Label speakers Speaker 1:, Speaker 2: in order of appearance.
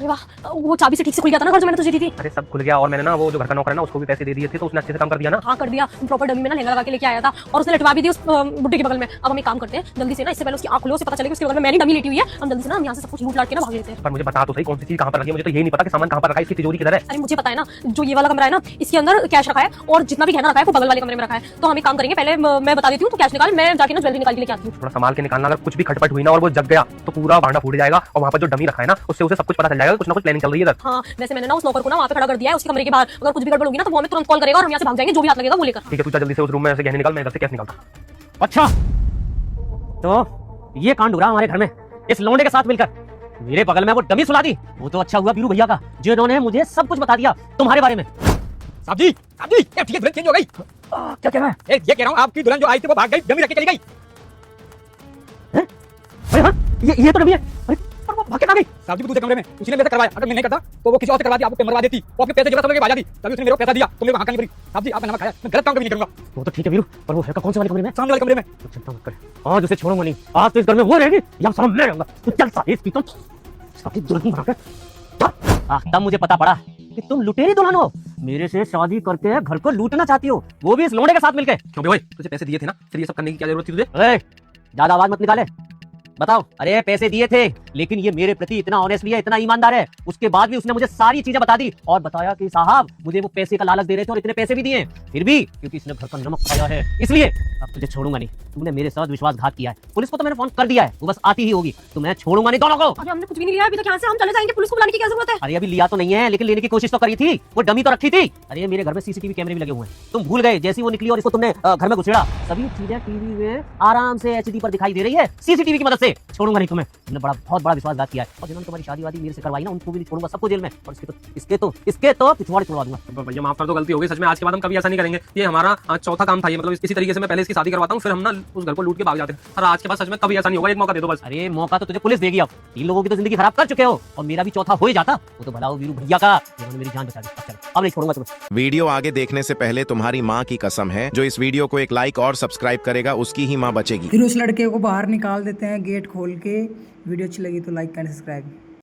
Speaker 1: अरे वाह, वो चाबी से ठीक से खुल गया था ना घर जो मैंने तुझे दी थी।
Speaker 2: अरे सब खुल गया, और मैंने ना वो जो घर का नौकर है ना उसको भी पैसे दे दिए थे, तो उसने अच्छे से काम कर दिया ना।
Speaker 1: हाँ कर दिया, प्रॉपर डमी में ना लहंगा लगा के लेके आया था और उसने लटवा भी दी उस बुड्ढे के बगल में। अब हम एक काम करते हैं, जल्दी से ना इससे पहले उसकी आंख खुले उसे पता चलेगा उसके बगल में मैंने डमी लेटी हुई है, हम जल्दी से ना हम यहाँ से सब कुछ लूट लाट के ना भाग लेते हैं।
Speaker 2: पर मुझे बता तो सही कौन सी चीज कहाँ पर रखी है, मुझे तो ये नहीं पता कि सामान कहाँ पर रखा है, इसकी तिजोरी किधर है।
Speaker 1: अरे मुझे पता है ना, जो ये वाला कमरा है ना इसके अंदर कैश रखा है और जितना भी गहना रखा है वो बगल वाले कमरे में रखा है। तो हम एक काम करेंगे, पहले मैं बता देती हूँ, तो कैश निकाल, मैं जाके ना ज्वेलरी निकाल के लेके आती हूँ।
Speaker 2: थोड़ा संभाल के निकालना, अगर कुछ भी खटपट हुई ना और वो जग गया तो पूरा भांडा फूट जाएगा, और वहाँ पर जो डमी रखा है ना उससे उसे सब कुछ पता चल जाएगा, कुछ ना कुछ प्लानिंग चल रही है इधर।
Speaker 1: हाँ वैसे मैंने ना उस नौकर को ना वहाँ पे खड़ा कर दिया है उसके कमरे के बाहर, अगर कुछ भी गड़बड़ होगी ना तो वो हमें तुरंत कॉल करेगा और हम यहाँ से भाग जाएंगे, जो भी हाथ लगेगा वो लेकर।
Speaker 2: ठीक है, तू जल्दी से उस रूम में से गहने निकाल, मैं इधर से कैश निकालता।
Speaker 3: अच्छा तो ये कांड हो रहा हमारे घर में इस लौंडे के साथ मिलकर। मेरे बगल में वो डमी सुला दी, वो तो अच्छा हुआ वीरू भैया का जिन्होंने मुझे सब कुछ बता दिया तुम्हारे बारे में।
Speaker 4: साहब जी ये ठीक है, दुल्हन चेंज हो गई।
Speaker 3: क्या कह रहा है?
Speaker 4: ये कह रहा हूँ आपकी दुल्हन जो आई थी वो भाग गई, डमी रख के चली गई।
Speaker 3: अरे हाँ, ये तो डमी है। अरे पर वो भाग के कहाँ गई?
Speaker 4: साहब जी दूसरे कमरे में उसी ने मेरे से करवाया, अगर मैं नहीं करता तो वो किसी और से करवा दी, आपको मरवा देती, वो अपने पैसे जगह समझ के भाग जाती, तभी उसने मेरे को पैसा दिया, तुमने वहां कहीं पड़ी। साहब जी आपने नमक खाया, मैं गलत काम कभी नहीं करूंगा।
Speaker 3: वो तो ठीक है वीरू, पर वो है कौन से वाले कमरे में?
Speaker 4: सामने वाले कमरे में।
Speaker 3: तो चिंता मत कर, आज उसे छोड़ूंगा नहीं। आज तो इस घर में वो रहेगी या सामने मैं रहूंगा। तू चल साले इसकी तो साथी दुल्हन बनाकर। तब मुझे पता पड़ा कि तुम लुटेरी दुल्हन हो, मेरे से शादी करके घर को लूटना चाहती हो, वो भी इस लौंडे के साथ मिलके।
Speaker 2: क्यों भाई, तुझे पैसे दिए थे ना, फिर ये सब करने की क्या जरूरत थी तुझे?
Speaker 3: ज्यादा आवाज मत निकाले, बताओ। अरे पैसे दिए थे, लेकिन ये मेरे प्रति इतना ऑनेस्टली है, इतना ईमानदार है, उसके बाद भी उसने मुझे सारी चीजें बता दी और बताया कि साहब मुझे वो पैसे का लालच दे रहे थे और इतने पैसे भी दिए, फिर भी क्योंकि इसने घर का नमक खाया है इसलिए अब तुझे छोड़ूंगा नहीं। तूने मेरे साथ विश्वासघात किया है, पुलिस को तो मैंने फोन कर दिया है, वो बस आती ही होगी, तो मैं छोड़ूंगा नहीं दोनों को।
Speaker 1: अरे हमने कुछ भी नहीं लिया अभी तक, यहाँ से हम चले जाएंगे, पुलिस को बुलाने की क्या जरूरत है?
Speaker 3: अरे अभी लिया तो नहीं है, लेकिन लेने की कोशिश तो करी थी, वो डमी तो रखी थी। अरे मेरे घर में सीसीटीवी कैमरे भी लगे हुए हैं, तुम भूल गए जैसी वो निकली और इसको तुमने घर में घुसेड़ा। सभी चीजें टीवी में आराम से एचडी पर दिखाई दे रही है सीसीटीवी की मदद से। छोड़ूंगा नहीं तुम्हें, तुमने बहुत बड़ा विश्वासघात किया है, और जिन्होंने तुम्हारी शादी वादी मेरे से करवाई ना उनको भी नहीं छोड़ूंगा, सबको जेल में, और इसके तो पिछवाड़े छुड़वा दूंगा।
Speaker 2: भैया माफ कर दो, गलती हो गई सच में, आज के बाद हम कभी ऐसा नहीं करेंगे। ये हमारा चौथा काम था, ये मतलब इसी तरीके से मैं पहले इसकी शादी करवाता हूँ, फिर हम ना उस घर को लूट के भाग जाते हैं, और आज के बाद सच में कभी ऐसा नहीं होगा, एक मौका दे दो बस।
Speaker 3: अरे मौका तो तुझे पुलिस देगी, अब तीन लोगों की तो जिंदगी खराब कर चुके हो, और मेरा भी चौथा हो ही जाता, वो तो भला हो वीरू भैया का, जिन्होंने मेरी जान बचा दी। अब नहीं छोड़ूंगा तुम्हें।
Speaker 5: वीडियो आगे देखने से पहले तुम्हारी माँ की कसम है, जो इस वीडियो को एक लाइक और सब्सक्राइब करेगा उसकी ही माँ बचेगी।
Speaker 6: फिर उस लड़के को बाहर निकाल देते हैं गेट खोल के। वीडियो अच्छी लगी तो लाइक एंड सब्सक्राइब।